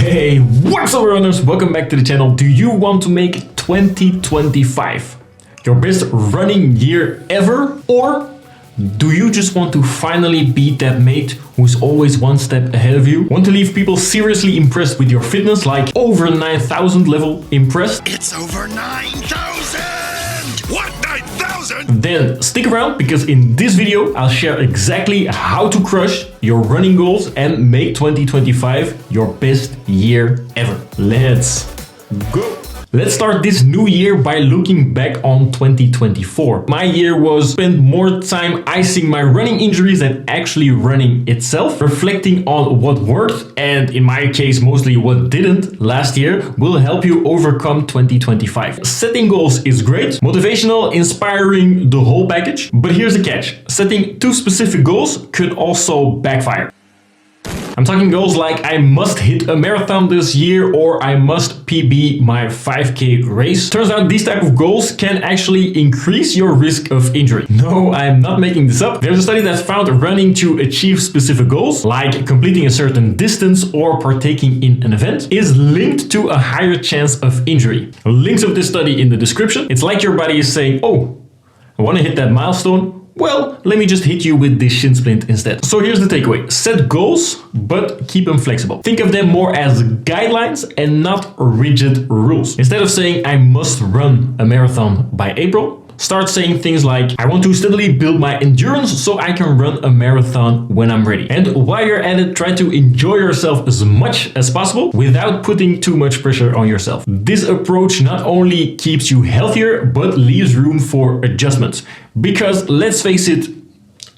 Hey, what's up runners? Welcome back to the channel. Do you want to make 2025 your best running year ever? Or do you just want to finally beat that mate who's always one step ahead of you? Want to leave people seriously impressed with your fitness, like over 9,000 level impressed? It's over 9,000! What, 9,000? Then stick around, because in this video I'll share exactly how to crush your running goals and make 2025 your best year ever. Let's go! Let's start this new year by looking back on 2024. My year was spent more time icing my running injuries than actually running itself. Reflecting on what worked, and in my case mostly what didn't last year, will help you overcome 2025. Setting goals is great, motivational, inspiring, the whole package. But here's the catch: setting too specific goals could also backfire. I'm talking goals like I must hit a marathon this year or I must PB my 5K race. Turns out these type of goals can actually increase your risk of injury. No, I'm not making this up. There's a study that found running to achieve specific goals, like completing a certain distance or partaking in an event, is linked to a higher chance of injury. Links of this study in the description. It's like your body is saying, oh, I want to hit that milestone. Well, let me just hit you with this shin splint instead. So here's the takeaway. Set goals, but keep them flexible. Think of them more as guidelines and not rigid rules. Instead of saying, I must run a marathon by April, start saying things like, I want to steadily build my endurance so I can run a marathon when I'm ready. And while you're at it, try to enjoy yourself as much as possible without putting too much pressure on yourself. This approach not only keeps you healthier, but leaves room for adjustments. Because let's face it,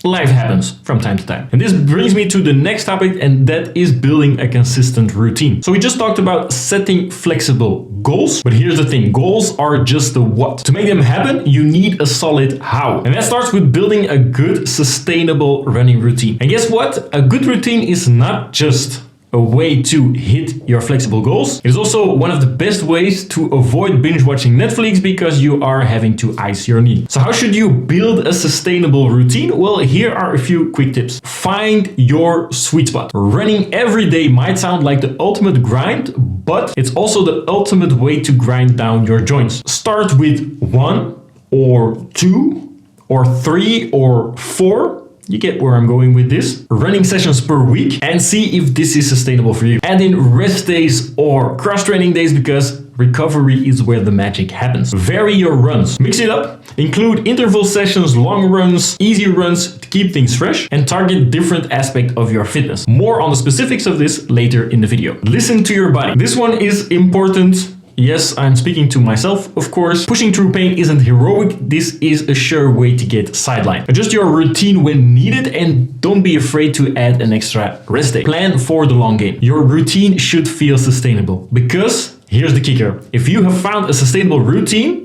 life happens from time to time. And this brings me to the next topic, and that is building a consistent routine. So we just talked about setting flexible goals, but here's the thing, goals are just the what. To make them happen, you need a solid how. And that starts with building a good, sustainable running routine. And guess what? A good routine is not just a way to hit your flexible goals. It is also one of the best ways to avoid binge watching Netflix because you are having to ice your knee. So how should you build a sustainable routine? Well, here are a few quick tips. Find your sweet spot. Running every day might sound like the ultimate grind, but it's also the ultimate way to grind down your joints. Start with 1 or 2 or 3 or 4. You get where I'm going with this. Running sessions per week, and see if this is sustainable for you. Add in rest days or cross-training days, because recovery is where the magic happens. Vary your runs. Mix it up. Include interval sessions, long runs, easy runs to keep things fresh, and target different aspects of your fitness. More on the specifics of this later in the video. Listen to your body. This one is important. Yes, I'm speaking to myself, of course. Pushing through pain isn't heroic. This is a sure way to get sidelined. Adjust your routine when needed, and don't be afraid to add an extra rest day. Plan for the long game. Your routine should feel sustainable, because here's the kicker. If you have found a sustainable routine,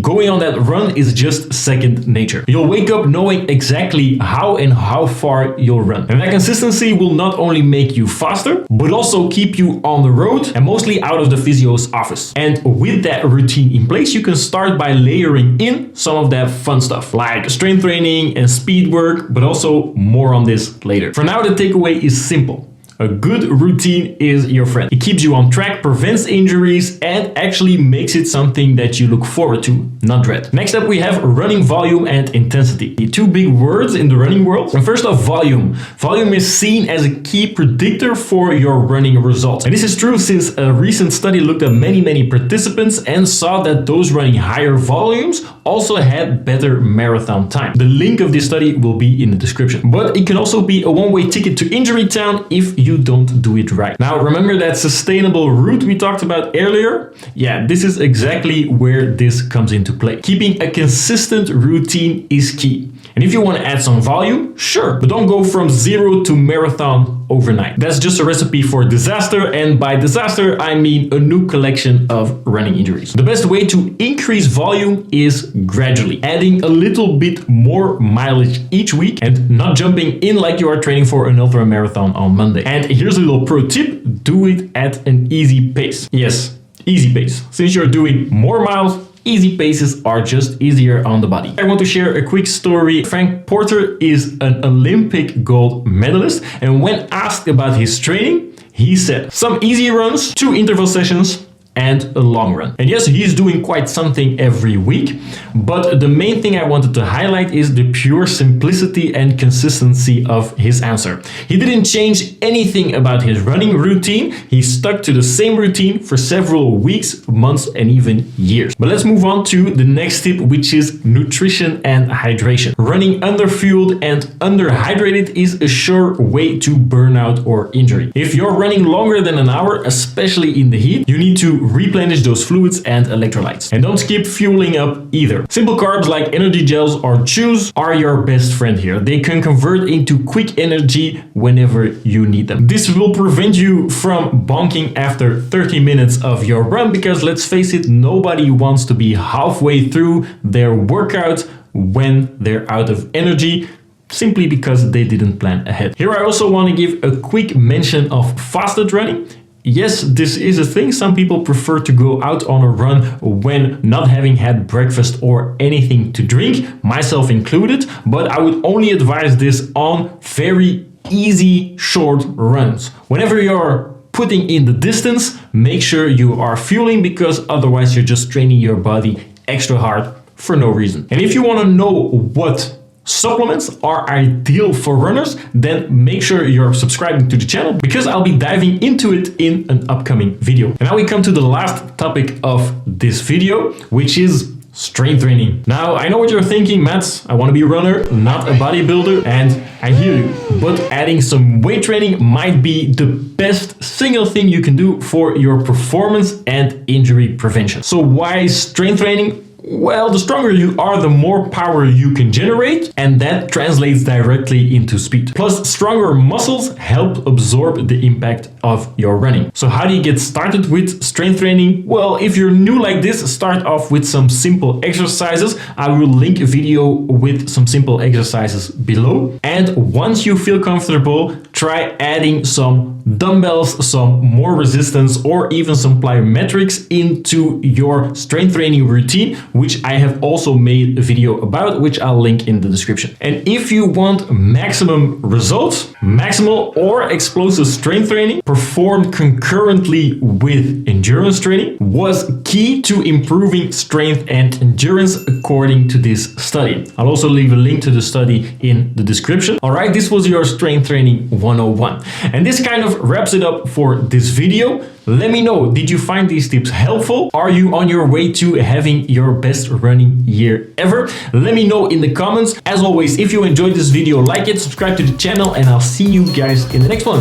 going on that run is just second nature. You'll wake up knowing exactly how and how far you'll run. And that consistency will not only make you faster, but also keep you on the road and mostly out of the physio's office. And with that routine in place, you can start by layering in some of that fun stuff, like strength training and speed work, but also more on this later. For now, the takeaway is simple. A good routine is your friend. It keeps you on track, prevents injuries, and actually makes it something that you look forward to, not dread. Next up, we have running volume and intensity. The two big words in the running world. And first off, volume. Volume is seen as a key predictor for your running results. And this is true since a recent study looked at many participants and saw that those running higher volumes also had better marathon time. The link of this study will be in the description. But it can also be a one-way ticket to injury town if you don't do it right. Now, remember that sustainable route we talked about earlier? Yeah, this is exactly where this comes into play. Keeping a consistent routine is key. And if you want to add some volume, sure, but don't go from 0 to marathon overnight. That's just a recipe for disaster, and by disaster, I mean a new collection of running injuries. The best way to increase volume is gradually, adding a little bit more mileage each week and not jumping in like you are training for an ultra marathon on Monday. And here's a little pro tip, do it at an easy pace. Yes, easy pace. Since you're doing more miles, easy paces are just easier on the body. I want to share a quick story. Frank Porter is an Olympic gold medalist, and when asked about his training, he said. Some easy runs, 2 interval sessions, and a long run. And yes, he's doing quite something every week, but the main thing I wanted to highlight is the pure simplicity and consistency of his answer. He didn't change anything about his running routine. He stuck to the same routine for several weeks, months, and even years. But let's move on to the next tip, which is nutrition and hydration. Running underfueled and underhydrated is a sure way to burnout or injury. If you're running longer than an hour, especially in the heat, you need to replenish those fluids and electrolytes. And don't skip fueling up either. Simple carbs like energy gels or chews are your best friend here. They can convert into quick energy whenever you need them. This will prevent you from bonking after 30 minutes of your run, because let's face it, nobody wants to be halfway through their workout when they're out of energy, simply because they didn't plan ahead. Here I also want to give a quick mention of fasted running. Yes, this is a thing. Some people prefer to go out on a run when not having had breakfast or anything to drink, myself included, but I would only advise this on very easy, short runs. Whenever you're putting in the distance, make sure you are fueling, because otherwise you're just training your body extra hard for no reason. And if you want to know what supplements are ideal for runners, then make sure you're subscribing to the channel, because I'll be diving into it in an upcoming video. And now we come to the last topic of this video, which is strength training. Now, I know what you're thinking, Mats, I want to be a runner, not a bodybuilder, and I hear you, but adding some weight training might be the best single thing you can do for your performance and injury prevention. So why strength training? Well, the stronger you are, the more power you can generate, and that translates directly into speed. Plus, stronger muscles help absorb the impact of your running. So how do you get started with strength training? Well, if you're new like this, start off with some simple exercises. I will link a video with some simple exercises below. And once you feel comfortable, try adding some dumbbells, some more resistance, or even some plyometrics into your strength training routine, which I have also made a video about, which I'll link in the description. And if you want maximum results, maximal or explosive strength training performed concurrently with endurance training was key to improving strength and endurance according to this study. I'll also leave a link to the study in the description. All right, this was your strength training 101. And this kind of wraps it up for this video. Let me know, did you find these tips helpful? Are you on your way to having your best running year ever? Let me know in the comments. As always, if you enjoyed this video, like it, subscribe to the channel, and I'll see you guys in the next one.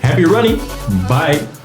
Happy running. Bye.